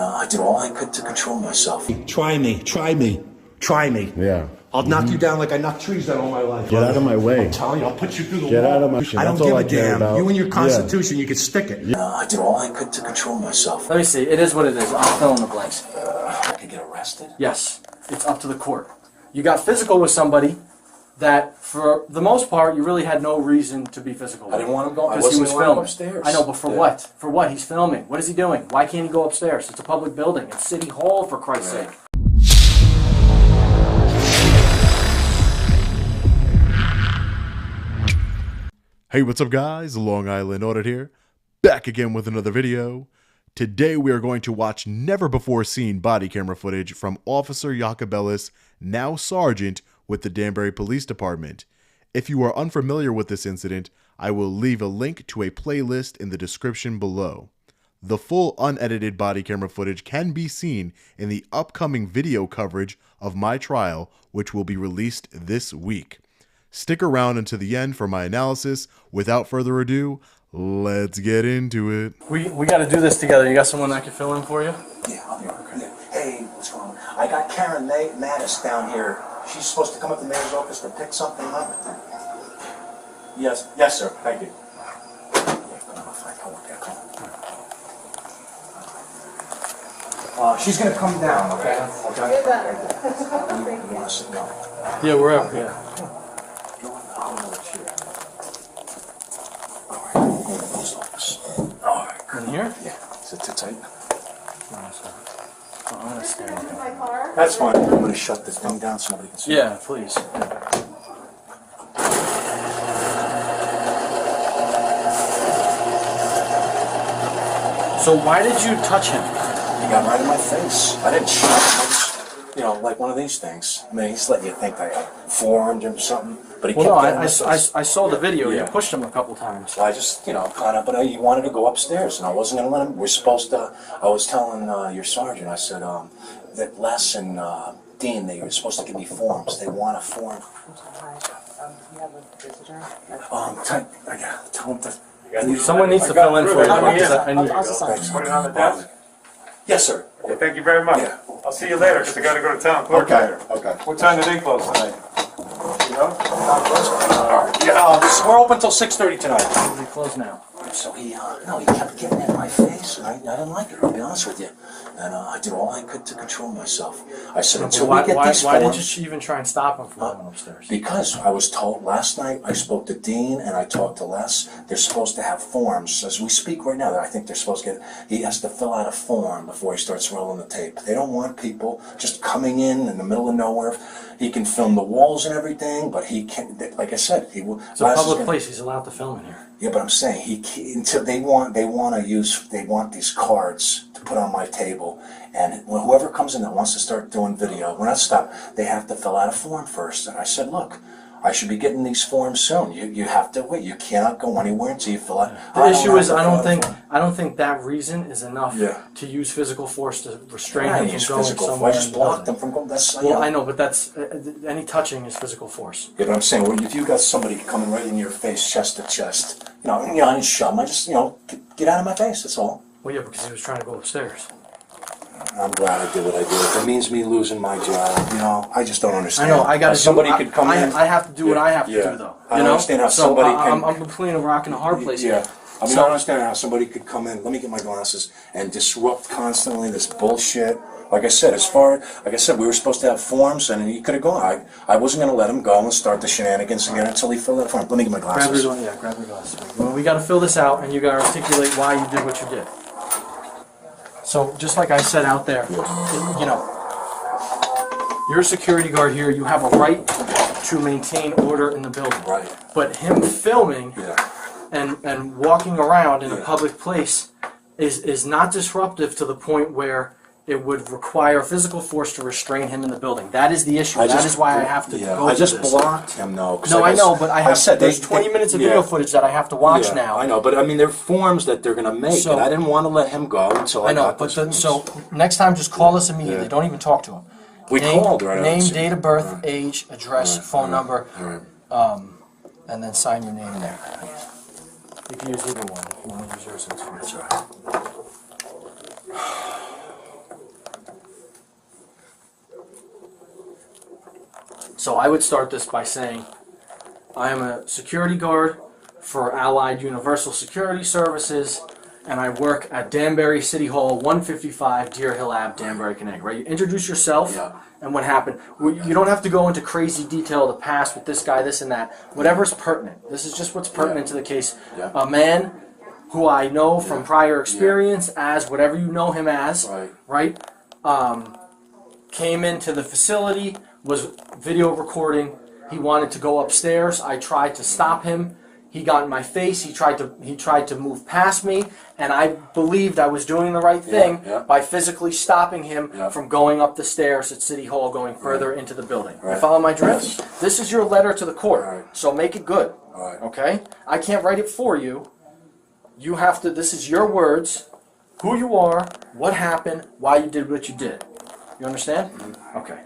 I did all I could to control myself. Try me. Yeah. I'll knock you down like I knocked trees down all my life. Get out of my way. I'm telling you, I'll put you through the wall. Get out of my... I don't give a damn. You and your Constitution, you can stick it. I did all I could to control myself. Let me see. It is what it is. I'll fill in the blanks. I could get arrested? Yes. It's up to the court. You got physical with somebody that, for the most part, you really had no reason to be physical with. I didn't want him going. Because he was filming. Upstairs. I know, but for what? For what? He's filming. What is he doing? Why can't he go upstairs? It's a public building. It's City Hall, for Christ's sake. Hey, what's up guys? Long Island Audit here, back again with another video. Today we are going to watch never before seen body camera footage from Officer Iacobellis, now Sergeant with the Danbury Police Department. If you are unfamiliar with this incident, I will leave a link to a playlist in the description below. The full unedited body camera footage can be seen in the upcoming video coverage of my trial, which will be released this week. Stick around until the end for my analysis. Without further ado, let's get into it. We got to do this together. You got someone that can fill in for you? Yeah, I'll be okay. Hey, what's wrong? I got Karen Mattis down here. She's supposed to come up to the mayor's office to pick something up. Yes, sir. Thank you. She's gonna come down, okay? You want to sit down? Yeah, we're up. Yeah. In here? Yeah. Is it too tight? I'm gonna stand. That's fine. I'm gonna shut this thing down so nobody can see. Yeah, please. So why did you touch him? He got right in my face. I didn't shut him. I just, like one of these things. I mean, he's letting you think I formed him or something. But he kept getting in my face. I saw the video. Yeah. You pushed him a couple times. So I just, kind of, but he wanted to go upstairs, and I wasn't going to let him. We're supposed to, I was telling your sergeant, I said, that Les and Dean, they were supposed to give me forms. They want a form. You have a visitor? Tell him to... Someone needs to fill in for you. I need Put it on the desk? Yes, sir. Yeah, thank you very much. Yeah. I'll see you later, because I gotta go to town clerk later. Okay. What time do they close tonight? You know? We're open until 6:30 tonight. We close now. So he kept getting in my face, and I didn't like it, I'll be honest with you. And I did all I could to control myself. I said, until we get these forms... Why did you even try and stop him from going upstairs? Because I was told last night, I spoke to Dean and I talked to Les, they're supposed to have forms. As we speak right now, I think they're supposed to he has to fill out a form before he starts rolling the tape. They don't want people just coming in the middle of nowhere. He can film the walls and everything, but he can't, like I said, he will... It's a public place, he's allowed to film in here. Yeah, but I'm saying, until they want these cards to put on my table, and whoever comes in that wants to start doing video, we're not stopped, they have to fill out a form first. And I said, look, I should be getting these forms soon. You have to wait. You cannot go anywhere until you fill out. The issue is, I don't think that reason is enough to use physical force to restrain him from going somewhere. I just blocked them from going. Well, I know, but that's any touching is physical force. Yeah, but I'm saying, if you got somebody coming right in your face, chest to chest, I didn't shove him. I just, get out of my face. That's all. Well, yeah, because he was trying to go upstairs. I'm glad I did what I did. If it means me losing my job, I just don't understand. I know, I got somebody could come in. I have to do what I have to do, though. I don't understand how somebody can... I'm between a rock and a hard place here. I mean, I don't understand how somebody could come in, let me get my glasses, and disrupt constantly this bullshit. Like I said, we were supposed to have forms, and he could have gone. I wasn't going to let him go and start the shenanigans again until he filled out a form. Let me get my glasses. Grab your glasses. Well, we got to fill this out, and you got to articulate why you did what you did. So, just like I said out there, you're a security guard here. You have a right to maintain order in the building. Right. But him filming and walking around in a public place is not disruptive to the point where it would require physical force to restrain him in the building. That is the issue. That is why I have to go I just through this. blocked him, though. No, I know, but there's 20 minutes of video footage that I have to watch now. I know, but I mean, there are forms that they're going to make, and I didn't want to let him go until I got this. So next time, just call us immediately. Don't even talk to him. We called right Name, date of birth, age, address, phone number, and then sign your name there. You can use either one. If you want to use yours, it's fine. That's right. So I would start this by saying, I am a security guard for Allied Universal Security Services, and I work at Danbury City Hall, 155 Deer Hill Ave, Danbury, Connecticut. Right? You introduce yourself and what happened. You don't have to go into crazy detail of the past with this guy, this and that. Whatever's pertinent. This is just what's pertinent to the case. A man who I know from prior experience as whatever you know him as, right? Came into the facility, was video recording. He wanted to go upstairs. I tried to stop him. He got in my face. He tried to move past me, and I believed I was doing the right thing by physically stopping him from going up the stairs at City Hall, going further into the building. You follow my drift? This is your letter to the court, so make it good. Okay? I can't write it for you. You have to. This is your words. Who you are, what happened, why you did what you did. You understand? Okay.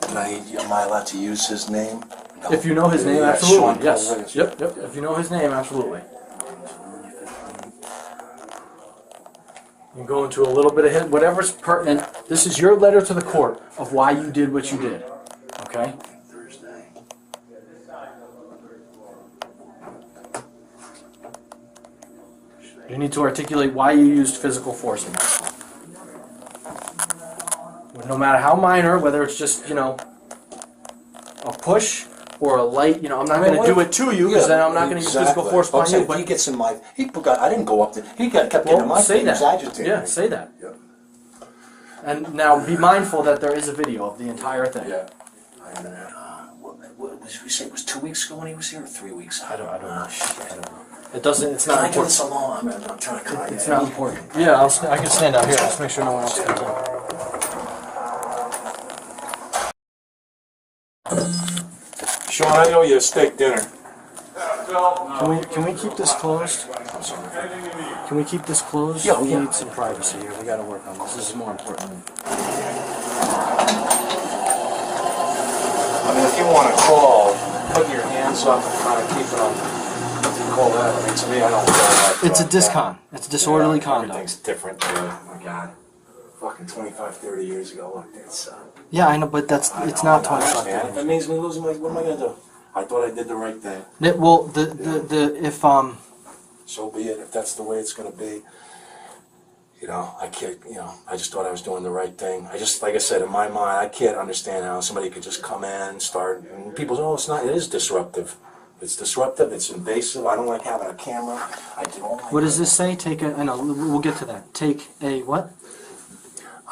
Am I allowed to use his name? No. If you know his name, absolutely. Yes. Yep. If you know his name, absolutely. You go into a little bit of his, whatever's pertinent. This is your letter to the court of why you did what you did. Okay? You need to articulate why you used physical force in that. No matter how minor, whether it's just, a push or a light, I'm not going to do it to you because then I'm not going to use physical force upon you. But he gets in my, I didn't go up there. He kept getting in my face. He was agitated. Yeah, say that. Yeah. And now be mindful that there is a video of the entire thing. Yeah. What did we say? It was 2 weeks ago when he was here, or 3 weeks ago? I don't know. It doesn't. It's not important. It's alone. I'm trying to. It's not important. Yeah, I can stand out here. Just make sure no one else comes in. Sean, I owe you a steak dinner. Can we keep this closed? I'm sorry. Can we keep this closed? Yeah, we need some privacy here. We got to work on this. This is more important. I mean, if you want to call, put your hands up and try to keep it on. Call that. I mean, to me, I don't feel that. It's a discon. It's disorderly conduct. Everything's different. Oh my God. Fucking 25, 30 years ago. Look, it's. Yeah, I know, but it's not 25. If it means me losing my, what am I gonna do? I thought I did the right thing. Well, if So be it. If that's the way it's gonna be. I can't. I just thought I was doing the right thing. Like I said, in my mind, I can't understand how somebody could just come in, start, and people say, "Oh, it's not. It is disruptive. It's disruptive. It's invasive. I don't like having a camera. I do all my." What does this say? I know. We'll get to that. Take a what?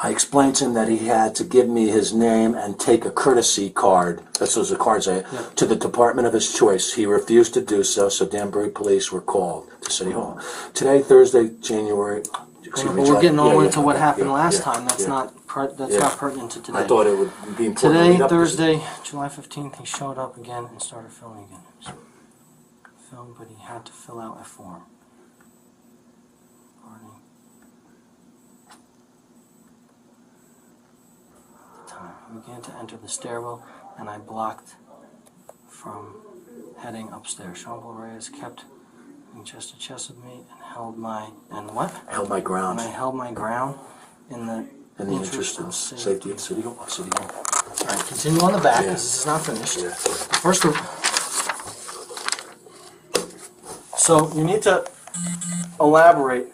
I explained to him that he had to give me his name and take a courtesy card. That's those are cards to the department of his choice. He refused to do so, so Danbury police were called to City Hall. Today, Thursday, January. We're getting all into what happened last time. That's not not pertinent to today. I thought it would be important. Today, Thursday, July 15th, he showed up again and started filming again. Film, but he had to fill out a form. I began to enter the stairwell, and I blocked from heading upstairs. Sean Reyes kept chest to chest with me and held my Held my ground. And I held my ground in the interest of safety of City Hall. All right, continue on the back because this is not finished. Yeah. First, so you need to elaborate.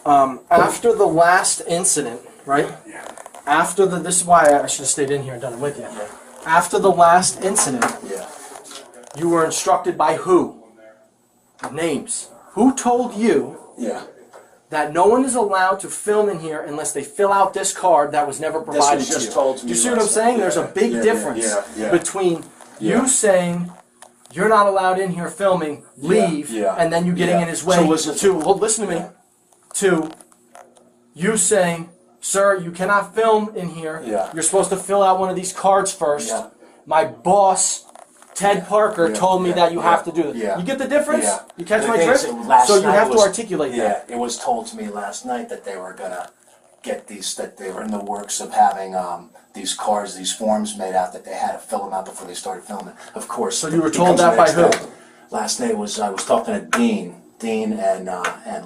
After the last incident, right? Yeah. This is why I should have stayed in here and done it with you. After the last incident, you were instructed by who? Names. Who told you that no one is allowed to film in here unless they fill out this card that was never provided This was just to you? told to me. Do you see what I'm saying? There's a big difference between you saying you're not allowed in here filming, leave, and then you getting in his way listen to me, to you saying, sir, you cannot film in here. You're supposed to fill out one of these cards first. My boss, Ted Parker, told me that you have to do this. You get the difference? You catch my drift? So you have to articulate that. It was told to me last night that they were going to get these, that they were in the works of having these cards, these forms made out, that they had to fill them out before they started filming. Of course. So you were told that by who? Last night I was talking to Dean and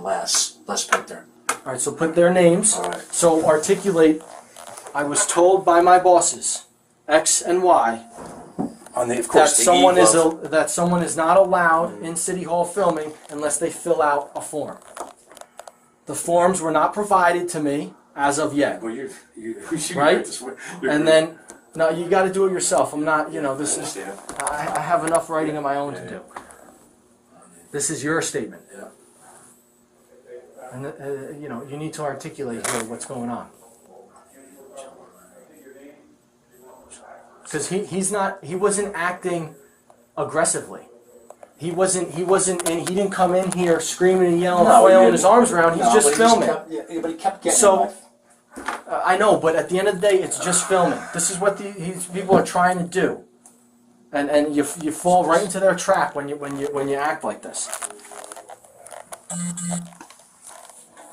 Les Pichter. All right, so put their names. All right. So articulate, I was told by my bosses X and Y, On the, of that course, the someone eve of- that someone is not allowed in City Hall filming unless they fill out a form. The forms were not provided to me as of yet. Well, you Right? You're And then, no, you got to do it yourself. I'm not, this is, understand. I have enough writing of my own to do. This is your statement. Yeah. And, you need to articulate here what's going on. Because he wasn't acting aggressively. He didn't come in here screaming and yelling, flailing his arms around. He's just filming. But he kept getting So, I know, but at the end of the day, it's just filming. This is what these people are trying to do, and you fall right into their trap when you act like this.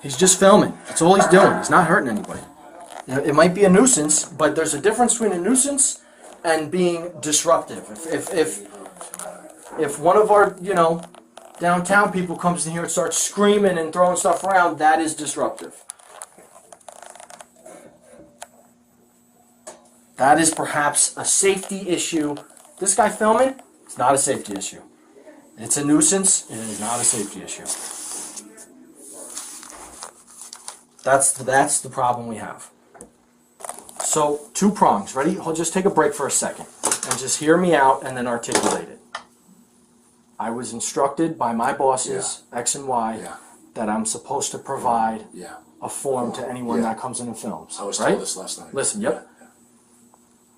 He's just filming. That's all he's doing. He's not hurting anybody. It might be a nuisance, but there's a difference between a nuisance and being disruptive. If one of our downtown people comes in here and starts screaming and throwing stuff around, that is disruptive. That is perhaps a safety issue. This guy filming, it's not a safety issue. It's a nuisance, it is not a safety issue. That's the problem we have. So, 2 prongs. Ready? I'll just take a break for a second and just hear me out and then articulate it. I was instructed by my bosses, X and Y, that I'm supposed to provide a form to anyone that comes in and films. I was right? told this last night. Listen, yep.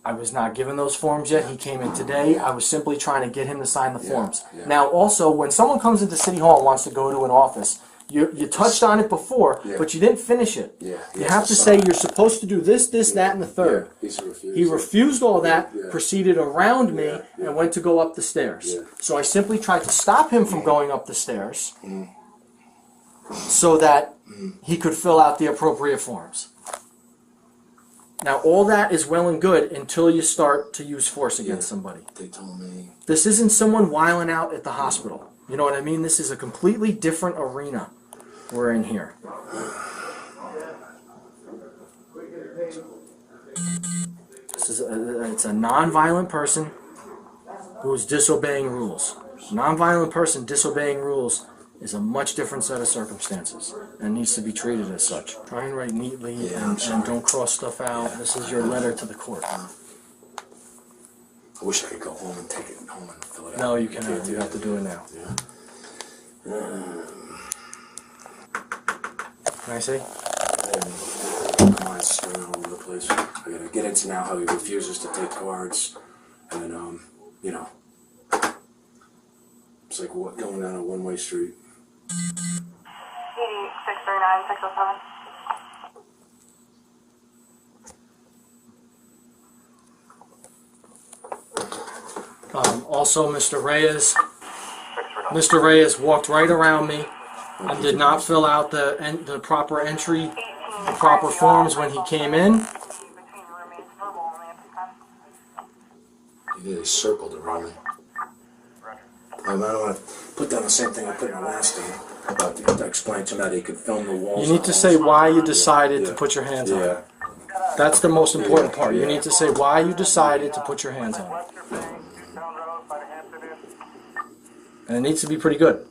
I was not given those forms yet. He came in today. I was simply trying to get him to sign the forms. Now, also, when someone comes into City Hall and wants to go to an office, you touched on it before, but you didn't finish it. You have to say you're supposed to do this, that, and the third. He refused all that, proceeded around me, and went to go up the stairs. So I simply tried to stop him from going up the stairs so that he could fill out the appropriate forms. Now, all that is well and good until you start to use force against somebody. They told me. This isn't someone wiling out at the hospital. You know what I mean? This is a completely different arena we're in here. It's a non-violent person who is disobeying rules. Non-violent person disobeying rules is a much different set of circumstances and needs to be treated as such. Try and write neatly and don't cross stuff out. This is your letter to the court. I wish I could go home and take it home and fill it out. No, you cannot. You have to do it now. Can I say? Come on, it's going all over the place. I gotta get into now how he refuses to take cards, and it's like what going down a one-way street. 639, 607. Also, Mr. Reyes walked right around me and did not fill out the proper entry, the proper forms when he came in. He circled around me. I don't want to put down the same thing I put in the last thing about to explain to him that he could film the walls. You need to say why you decided to put your hands on it. That's the most important part. You need to say why you decided to put your hands on it. And it needs to be pretty good.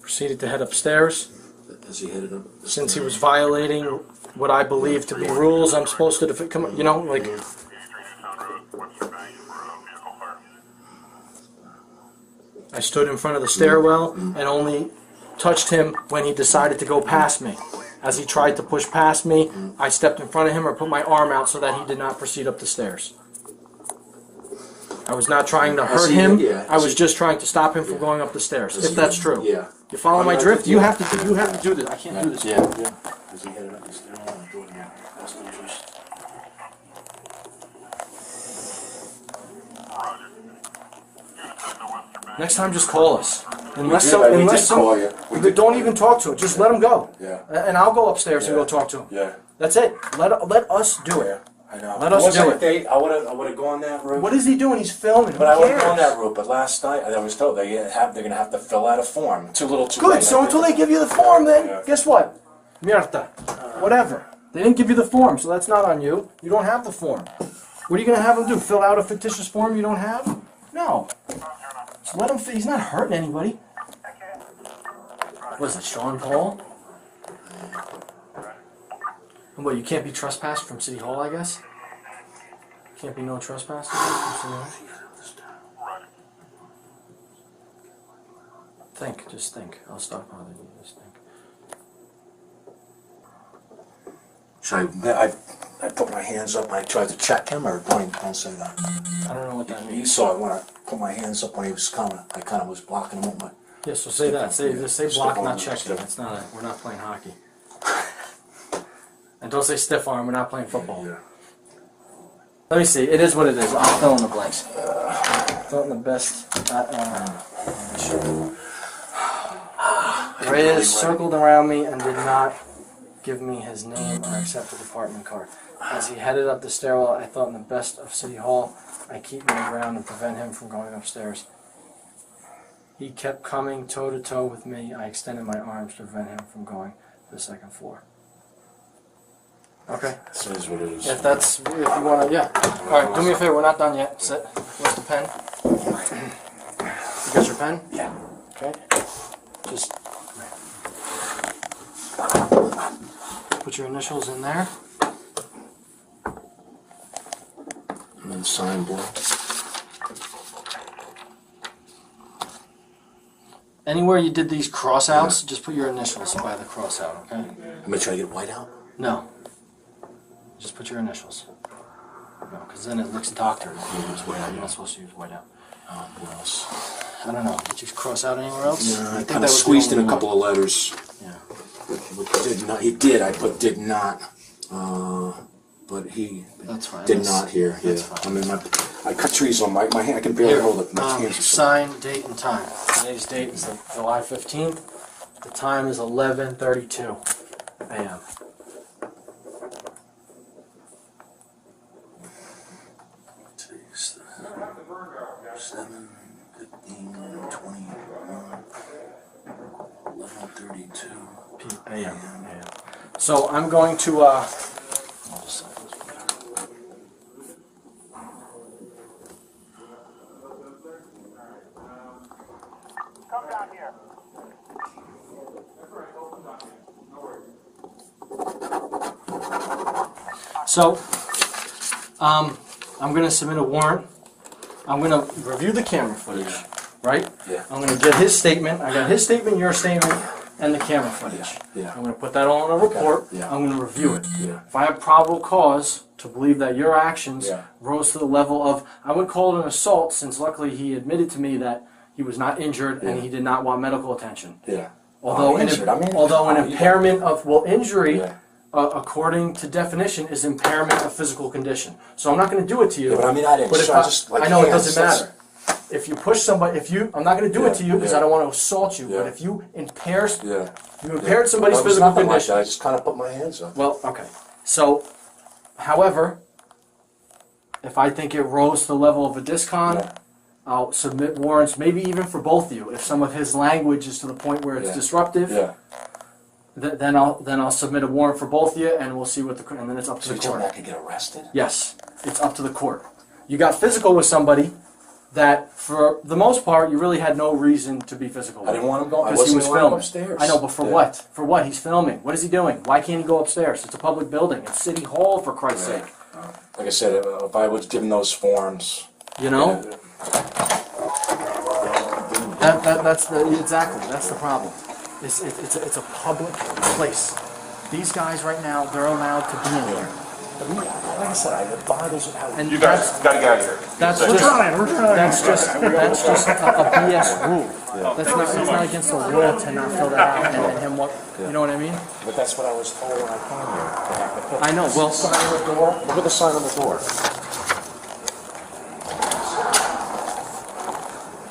Proceeded to head upstairs. As he headed up, Since he was violating what I believe to be rules, I'm supposed to come. Like. I stood in front of the stairwell and only touched him when he decided to go past me. As he tried to push past me, I stepped in front of him or put my arm out so that he did not proceed up the stairs. I was not trying to hurt him. I was just trying to stop him from going up the stairs. If that's true. You follow my drift? You have to do this. I can't do this. As he headed up the stairwell, I drove him past the entrance. Next time, just call us. Unless call you. Don't even talk to him. Just let him go. Yeah. And I'll go upstairs and go talk to him. Yeah. That's it. Let us do it. I know. Let us do it. I would have gone that route. What is he doing? He's filming. But I would have gone that route. But last night I was told they're going to have to fill out a form. Too little, too late. Good. So until they give you the form, then guess what? Mierda. whatever. They didn't give you the form, so that's not on you. You don't have the form. What are you going to have him do? Fill out a fictitious form you don't have? No. Just let him. He's not hurting anybody. What is it, Sean Paul? And what, you can't be trespassed from City Hall, I guess? Can't be no trespassing from City Hall? Think, just think. I'll stop bothering you. Just think. Should I put my hands up when I tried to check him, or don't say that? I don't know what that You means. saw it when I put my hands up when he was coming. I kind of was blocking him with my... Yeah, so say that. Say block, not checking. Stiff. It's not. We're not playing hockey. And don't say stiff arm. We're not playing football. Yeah. Let me see. It is what it is. I'll fill in the blanks. Fill in the best. Reyes circled around me and did not give me his name or accept the department card. As he headed up the stairwell, I thought in the best of City Hall, I keep him on the ground and prevent him from going upstairs. He kept coming toe-to-toe with me. I extended my arms to prevent him from going to the second floor. Okay. This is what it is. If you want to, yeah. All right, do me a favor. We're not done yet. Sit. Where's the pen? You got your pen? Yeah. Okay. Just put your initials in there. And then sign block. Anywhere you did these cross-outs, just put your initials by the cross-out, okay? I'm gonna try to get white out. No. Just put your initials. No, because then it looks doctored. You use white out. You're not supposed to use white out. What else? I don't know. Did you cross out anywhere else? Yeah, I think kind that of was the squeezed in only a couple of letters. Yeah. Did not. He did. I put did not. But he That's fine. did not here. That's Yeah. fine. I mean, I cut trees on my hand. I can barely Here, hold it. My hands are so... sign, date, and time. Today's date is July 15th. The time is 11:32 a.m. Today's 7, 15, 21, 11:32 a.m. So I'm going to. I'll just sign this one. Come down here. So, I'm going to submit a warrant. I'm going to review the camera footage, right? Yeah. I'm going to get his statement. I got his statement, your statement, and the camera footage. Yeah. I'm going to put that all in a report. Okay. Yeah. I'm going to review it. Yeah. If I have probable cause to believe that your actions Yeah. rose to the level of, I would call it an assault, since luckily he admitted to me that he was not injured and Yeah. he did not want medical attention. Yeah. Although, I'm injured. an impairment of, injury, Yeah. according to definition, is impairment of physical condition. So I'm not going to do it to you. Yeah, but I mean, I didn't. But if So I just, like, I know it hands, doesn't that's- matter. If you push somebody, I'm not going to do it to you because Yeah. I don't want to assault you. Yeah. But if you impaired Yeah. somebody's Well, it was physical nothing like condition, that. I just kind of put my hands up. well, okay. So, however, if I think it rose to the level of a discon, Yeah. I'll submit warrants, maybe even for both of you. If some of his language is to the point where it's Yeah. disruptive, Yeah. then I'll submit a warrant for both of you, and we'll see what and then it's up to So the you told court. me I could get arrested? Yes, it's up to the court. You got physical with somebody that, for the most part, you really had no reason to be physical with. I didn't want him going. I Because he wasn't was allowed filming. upstairs. I know, but for Yeah. what? For what? He's filming. What is he doing? Why can't he go upstairs? It's a public building. It's City Hall, for Christ's Yeah. sake. Like I said, if I was given those forms, You know? That's the problem. It's a public place. These guys right now, they're allowed to be in here. like I said, it bothers me how. And You guys gotta get out of here. That's just a BS rule. It's not against the law to not fill that out and him what, you know what I mean? But that's what I was told when I came here. I know, well, Sign on the door. Look at the sign on the door.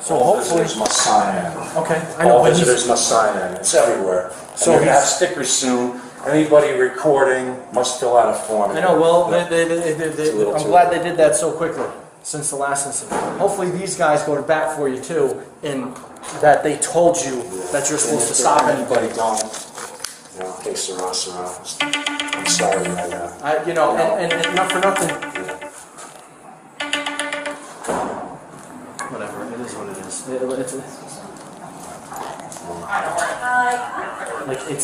so All hopefully, visitors must sign in. okay, I know, All but he's, visitors must sign in. It's everywhere. So So you're gonna have he's- stickers soon. Anybody recording must fill out a form. I know, well, Yeah. I'm glad they did that so quickly since the last incident. Hopefully these guys go to bat for you too, in that they told you that you're supposed to stop anybody. Don't. Okay, Sarah. I'm sorry. And not for nothing. Whatever, it is what it is.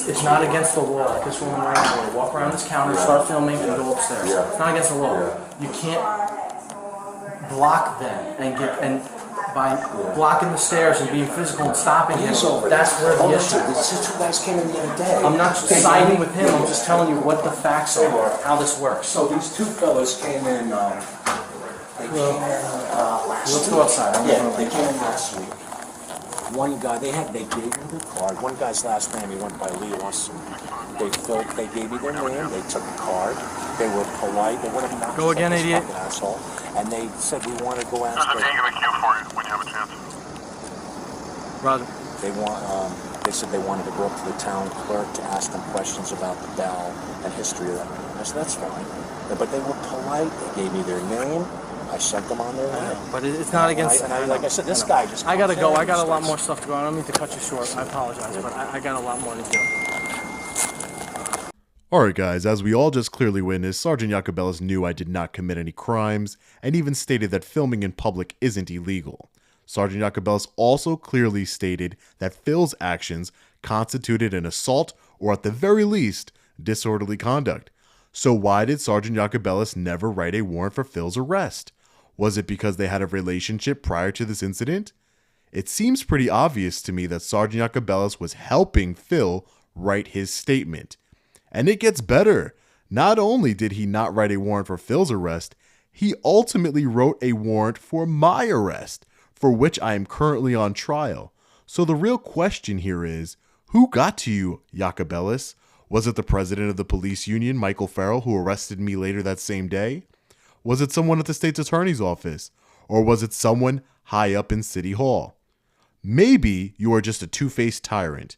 It's not against the law. Like this woman right now will walk around this counter, start filming, and go upstairs. It's not against the law. You can't block them and by blocking the stairs and being physical and stopping him. That's where the issue is. These two guys came in the other day. I'm not siding with him. I'm just telling you what the facts are, how this works. So these two fellas came in. Let's go outside. They came in last week. One guy, they gave me the card. One guy's last name, he went by Lee Lawson. They gave me their name, they took a card, they were polite, they would have not. Go again, idiot. Asshole. And they said, we want to go ask. There's a thing in the queue for you when you have a chance. Roger. They said they wanted to go up to the town clerk to ask them questions about the bell and history of that. I said, that's fine. But they were polite, they gave me their name. I sent them on their way. But it's not against... Like I said, this guy just... I gotta go. I got a lot more stuff to go on. I don't mean to cut you short. I apologize, but I got a lot more to do. Alright guys, as we all just clearly witnessed, Sergeant Jacobellis knew I did not commit any crimes, and even stated that filming in public isn't illegal. Sergeant Jacobellis also clearly stated that Phil's actions constituted an assault, or at the very least, disorderly conduct. So why did Sergeant Jacobellis never write a warrant for Phil's arrest? Was it because they had a relationship prior to this incident? It seems pretty obvious to me that Sergeant Jacobellis was helping Phil write his statement. And it gets better. Not only did he not write a warrant for Phil's arrest, he ultimately wrote a warrant for my arrest, for which I am currently on trial. So the real question here is, who got to you, Iacobellis? Was it the president of the police union, Michael Farrell, who arrested me later that same day? Was it someone at the state's attorney's office? Or was it someone high up in City Hall? Maybe you are just a two-faced tyrant.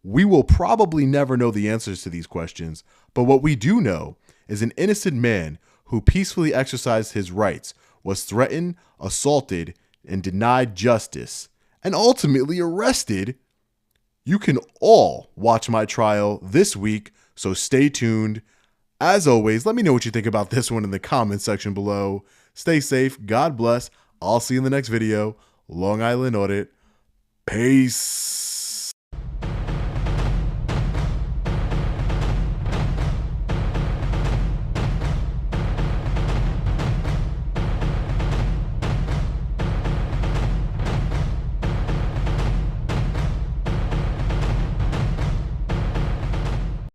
We will probably never know the answers to these questions, but what we do know is an innocent man who peacefully exercised his rights was threatened, assaulted, and denied justice, and ultimately arrested. You can all watch my trial this week, so stay tuned. As always, let me know what you think about this one in the comment section below. Stay safe. God bless. I'll see you in the next video. Long Island Audit. Peace.